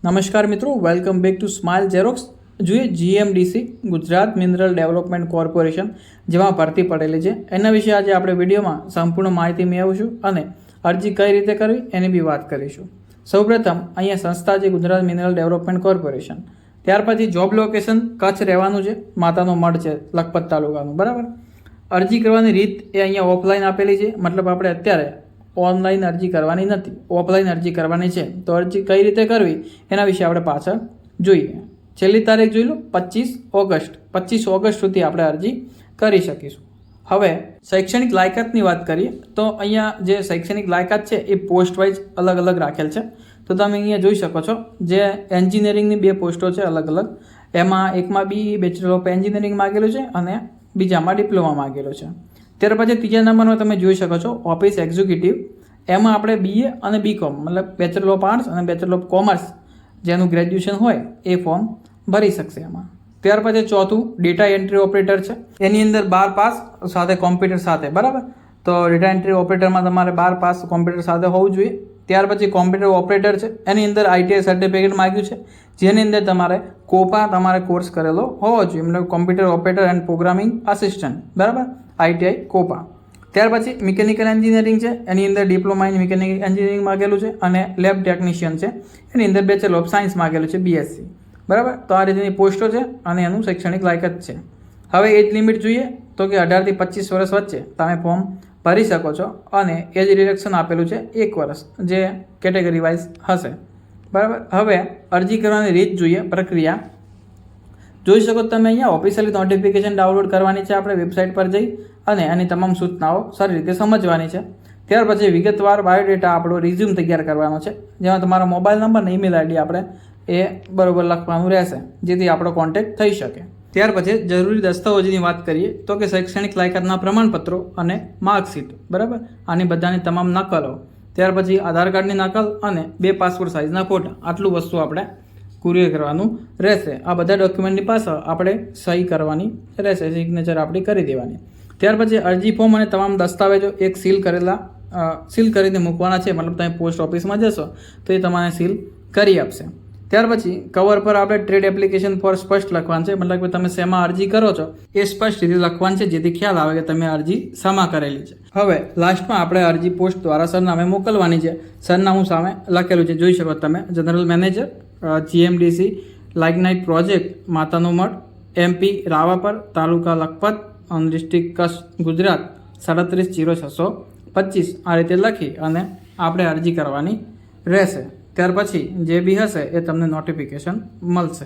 નમસ્કાર મિત્રો, welcome back to smile xerox. જોઈએ GMDC Gujarat mineral development corporation જેમાં ભરતી પડેલી છે એના વિશે આજે આપણે વિડીયોમાં સંપૂર્ણ માહિતી મેળવીશું અને અરજી કઈ રીતે કરવી એની બી વાત કરીશું. સૌપ્રથમ અહીંયા સંસ્થા છે ગુજરાત મિનરલ ડેવલપમેન્ટ કોર્પોરેશન. ત્યાર પછી જોબ લોકેશન કચ્છ રહેવાનું છે, માતાનો મઢ છે લખપત તાલુકાનું, બરાબર. અરજી કરવાની રીત એ અહીંયા ઓફલાઈન આપેલી છે, મતલબ આપણે અત્યારે ઓનલાઈન અરજી કરવાની નથી, ઓફલાઈન અરજી કરવાની છે. તો અરજી કઈ રીતે કરવી એના વિશે આપણે પાછળ જોઈએ. છેલ્લી તારીખ જોઈ લો 25 ઓગસ્ટ સુધી આપણે અરજી કરી શકીશું. હવે શૈક્ષણિક લાયકાતની વાત કરીએ તો અહીંયા જે શૈક્ષણિક લાયકાત છે એ પોસ્ટ વાઇઝ અલગ અલગ રાખેલ છે. તો તમે અહીંયા જોઈ શકો છો જે એન્જિનિયરિંગની 2 પોસ્ટો છે અલગ અલગ. એમાં એકમાં બી બેચલર ઓફ એન્જિનિયરિંગ માગેલું છે અને બીજામાં ડિપ્લોમા માગેલો છે. ત્યાર પછી ત્રીજા નંબરમાં તમે જોઈ શકો છો ઓફિસ એક્ઝિક્યુટિવ. એમાં આપણે BA અને BCom મતલબ બેચલર ઓફ આર્ટ્સ અને બેચલર ઓફ કોમર્સ જેનું ગ્રેજ્યુએશન હોય એ ફોર્મ ભરી શકશે એમાં. ત્યાર પછી ચોથું ડેટા એન્ટ્રી ઓપરેટર છે, એની અંદર 12 પાસ સાથે કોમ્પ્યુટર સાથે, બરાબર. તો ડેટા એન્ટ્રી ઓપરેટરમાં તમારે 12 પાસ કોમ્પ્યુટર સાથે હોવું જોઈએ. ત્યાર પછી કોમ્પ્યુટર ઓપરેટર છે, એની અંદર ITI સર્ટિફિકેટ માગ્યું છે, જેની અંદર તમારે કોપા તમારે કોર્સ કરેલો હોવો જોઈએ, મતલબ computer operator and programming assistant, બરાબર, ITI કોપા. ત્યાર પછી મિકેનિકલ એન્જિનિયરિંગ છે, એની અંદર ડિપ્લોમા ઇન મિકેનિકલ એન્જિનિયરિંગ માગેલું છે અને લેબ ટેકનિશિયન છે, એની અંદર બેચલર ઓફ સાયન્સ માગેલું છે BSc, બરાબર. તો આ રીતની પોસ્ટો છે અને એનું શૈક્ષણિક લાયકાત છે. હવે એજ લિમિટ જોઈએ તો કે 18 થી 25 વર્ષ વચ્ચે તમે ફોર્મ ભરી શકો છો અને એજ રિડક્શન આપેલું છે 1 વર્ષ, જે કેટેગરી વાઇઝ હશે, બરાબર. હવે અરજી કરવાની રીત જોઈએ, પ્રક્રિયા જોઈ શકો તમે. અહીંયા ઓફિશિયલી નોટિફિકેશન ડાઉનલોડ કરવાની છે આપણે વેબસાઇટ પર જઈ અને આની તમામ સૂચનાઓ સારી રીતે સમજવાની છે. ત્યાર પછી વિગતવાર બાયોડેટા આપણો રિઝ્યુમ તૈયાર કરવાનો છે, જેમાં તમારો મોબાઈલ નંબર અને ઈમેલ ID આપણે એ બરોબર લખવાનું રહેશે, જેથી આપણો કોન્ટેક્ટ થઈ શકે. ત્યાર પછી જરૂરી દસ્તાવેજની વાત કરીએ તો કે શૈક્ષણિક લાયકાતના પ્રમાણપત્રો અને માર્કશીટ, બરાબર, આની બધાની તમામ નકલો. ત્યાર પછી આધાર કાર્ડની નકલ અને 2 પાસપોર્ટ સાઇઝના ફોટા, આટલું વસ્તુ આપણે કુરિયર કરવાનું રહેશે. આ બધા ડોક્યુમેન્ટની પાછળ આપણે સહી કરવાની રહેશે, સિગ્નેચર આપણી કરી દેવાની. ત્યાર પછી અરજી ફોર્મ અને તમામ દસ્તાવેજો એક સીલ કરીને મૂકવાના છે, મતલબ તમે પોસ્ટ ઓફિસમાં જશો તો એ તમારે સીલ કરી આપશે. ત્યાર પછી કવર પર આપણે ટ્રેડ એપ્લિકેશન ફોર સ્પષ્ટ લખવાનું છે, મતલબ કે તમે શેમાં અરજી કરો છો એ સ્પષ્ટ રીતે લખવાનું છે, જેથી ખ્યાલ આવે કે તમે અરજી શામાં કરેલી છે. હવે લાસ્ટમાં આપણે અરજી પોસ્ટ દ્વારા સરનામે મોકલવાની છે. સરનામું સામે લખેલું છે, જોઈ શકો તમે. જનરલ મેનેજર GMDC લાઇગ્નાઇટ પ્રોજેક્ટ, માતાનો મઢ, MP રાવાપર, તાલુકા લખપત, ડિસ્ટ્રિક્ટ કચ્છ, ગુજરાત 370625. આ રીતે લખી અને આપણે અરજી કરવાની રહેશે. ત્યાર પછી જે બી હશે એ તમને નોટિફિકેશન મળશે.